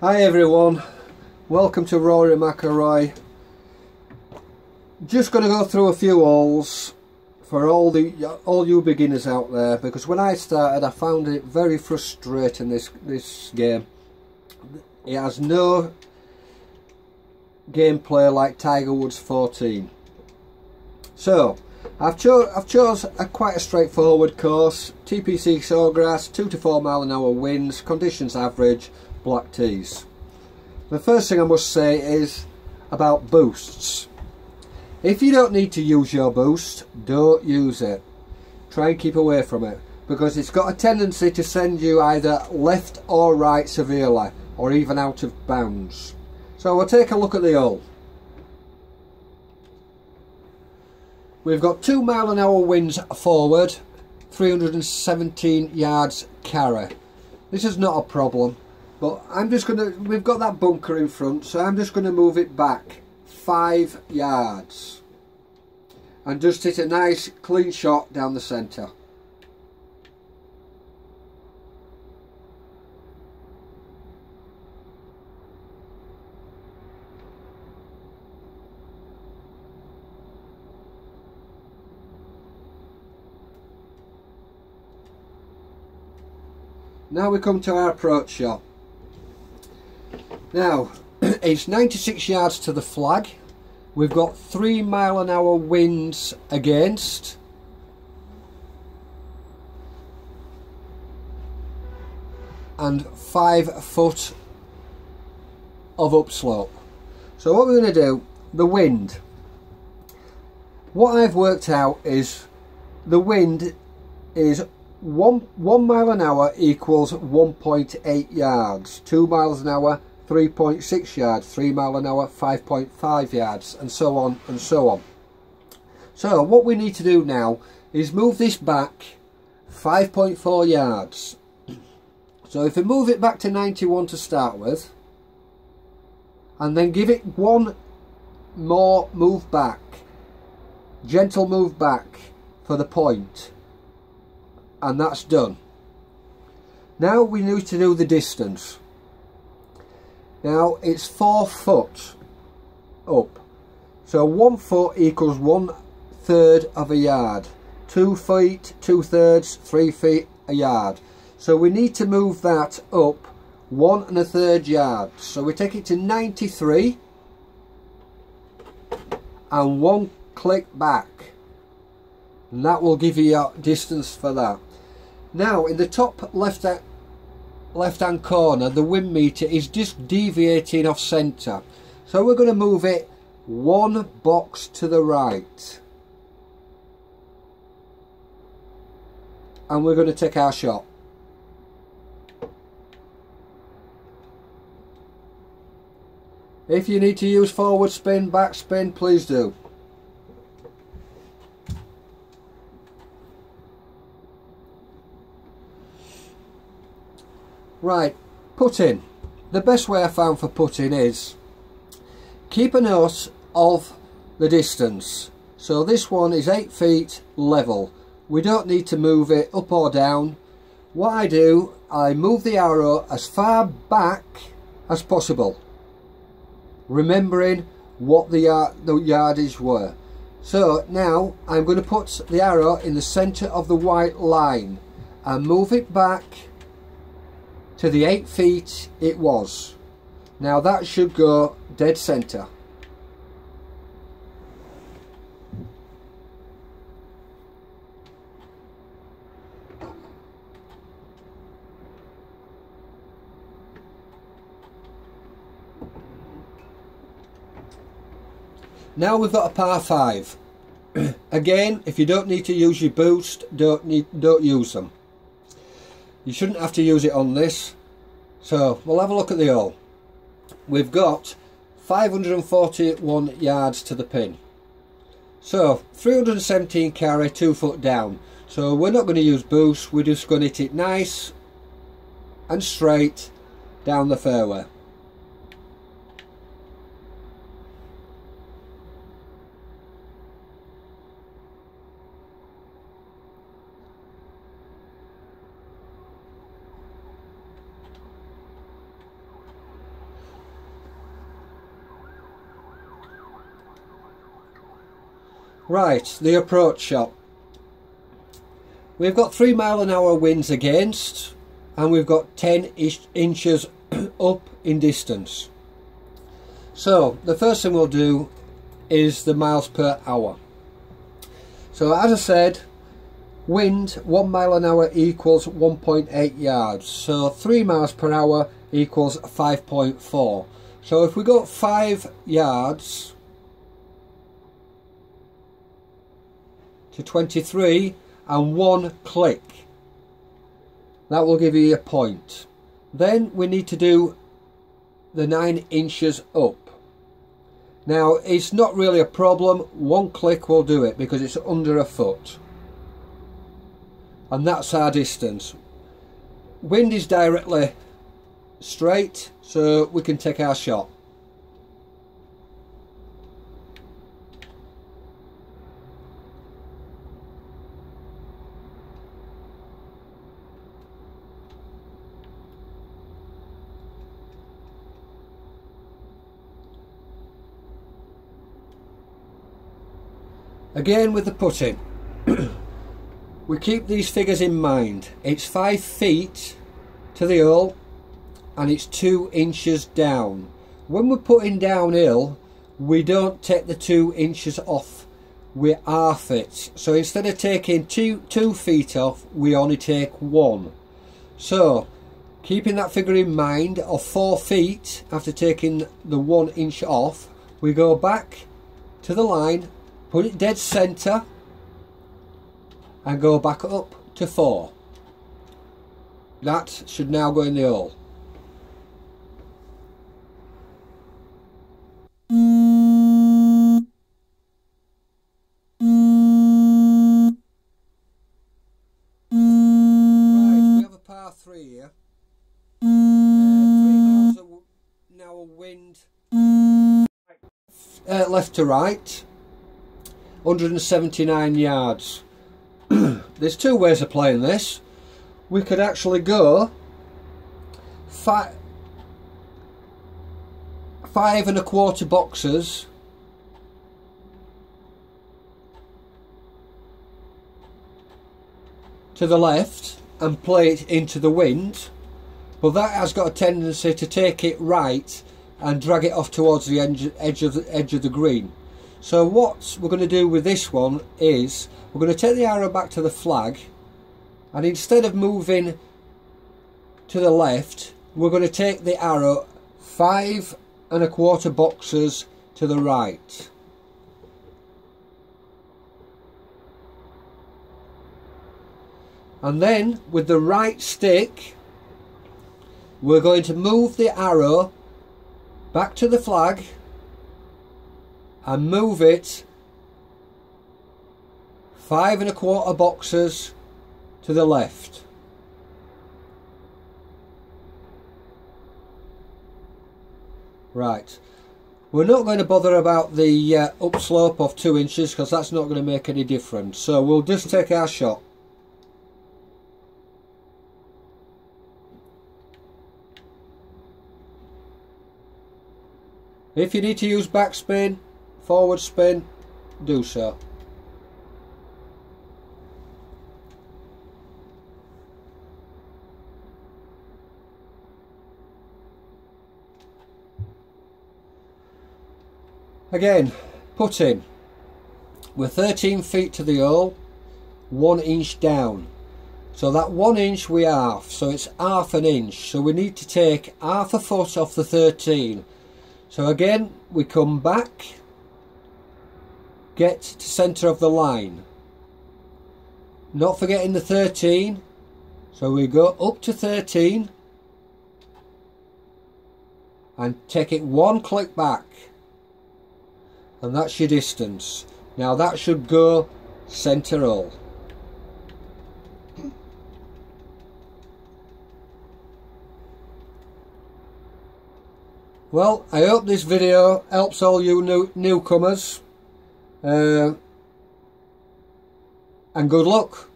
Hi everyone, welcome to Rory mcilroy. Just going to go through a few holes for all you beginners out there, because when I started I found it very frustrating, this game. It has no gameplay like Tiger Woods 14. So I've chose quite a straightforward course. TPC sawgrass, 2 to 4 mile an hour winds, conditions average, black tees. The first thing I must say is about boosts. If you don't need to use your boost, don't use it. Try and keep away from it, because it's got a tendency to send you either left or right severely, or even out of bounds. So we'll take a look at the hole. We've got 2 mile an hour winds forward, 317 yards carry. This is not a problem, but we've got that bunker in front, so I'm just going to move it back 5 yards and just hit a nice clean shot down the centre. Now we come to our approach shot. Now it's 96 yards to the flag. We've got 3 mile an hour winds against, and 5 foot of upslope. So what we're going to do, the wind, what I've worked out is the wind is 1 mile an hour equals 1.8 yards, 2 miles an hour 3.6 yards, 3 mile an hour 5.5 yards, and so on and so on. So what we need to do now is move this back 5.4 yards. So if we move it back to 91 to start with, and then give it one more move back, gentle move back for the point, and that's done. Now we need to do the distance. Now it's 4 foot up, so 1 foot equals 1/3 of a yard, 2 feet 2/3, 3 feet a yard. So we need to move that up 1 1/3 yards. So we take it to 93 and 1 click back, and that will give you your distance for that. Now in the top left hand corner, the wind meter is just deviating off centre, so we're going to move it 1 box to the right, and we're going to take our shot. If you need to use forward spin, back spin, please do. Right, putting. The best way I found for putting is keep a note of the distance. So this one is 8 feet level. We don't need to move it up or down. What I do, I move the arrow as far back as possible, remembering what the yardage were. So now I'm going to put the arrow in the centre of the white line and move it back to the 8 feet it was. Now that should go dead centre. Now we've got a par 5. Again, if you don't need to use your boost, don't use them. You shouldn't have to use it on this. So we'll have a look at the hole. We've got 541 yards to the pin. So 317 carry, 2 foot down. So we're not going to use boost, we're just going to hit it nice and straight down the fairway. Right, the approach shot. We've got 3 mile an hour winds against, and we've got 10 inches up in distance. So the first thing we'll do is the miles per hour. So as I said, wind 1 mile an hour equals 1.8 yards. So 3 miles per hour equals 5.4. So if we go 5 yards to 23 and 1 click, that will give you a point. Then we need to do the 9 inches up. Now it's not really a problem, 1 click will do it because it's under a foot, and that's our distance. Wind is directly straight, so we can take our shot. Again with the putting, we keep these figures in mind. It's 5 feet to the hole and it's 2 inches down. When we're putting downhill, we don't take the 2 inches off, we half it. So instead of taking 2 feet off, we only take 1. So keeping that figure in mind of 4 feet after taking the 1 inch off, we go back to the line, put it dead centre and go back up to 4. That should now go in the hole. Right, we have a par 3 here. 3 miles an hour wind left to right. 179 yards. There's 2 ways of playing this. We could actually go 5 1/4 boxes to the left and play it into the wind, but that has got a tendency to take it right and drag it off towards the edge of the green. So what we're going to do with this one is we're going to take the arrow back to the flag, and instead of moving to the left, we're going to take the arrow 5 1/4 boxes to the right. And then with the right stick, we're going to move the arrow back to the flag and move it 5 1/4 boxes to the left. Right, we're not going to bother about the upslope of 2 inches because that's not going to make any difference, so we'll just take our shot. If you need to use backspin, forward spin, do so. Again, putting. We're 13 feet to the hole, 1 inch down. So that 1 inch we half, so it's half an inch. So we need to take half a foot off the 13. So again, we come back, get to centre of the line. Not forgetting the 13. So we go up to 13 and take it 1 click back. And that's your distance. Now that should go centre hole. Well, I hope this video helps all you newcomers, and good luck.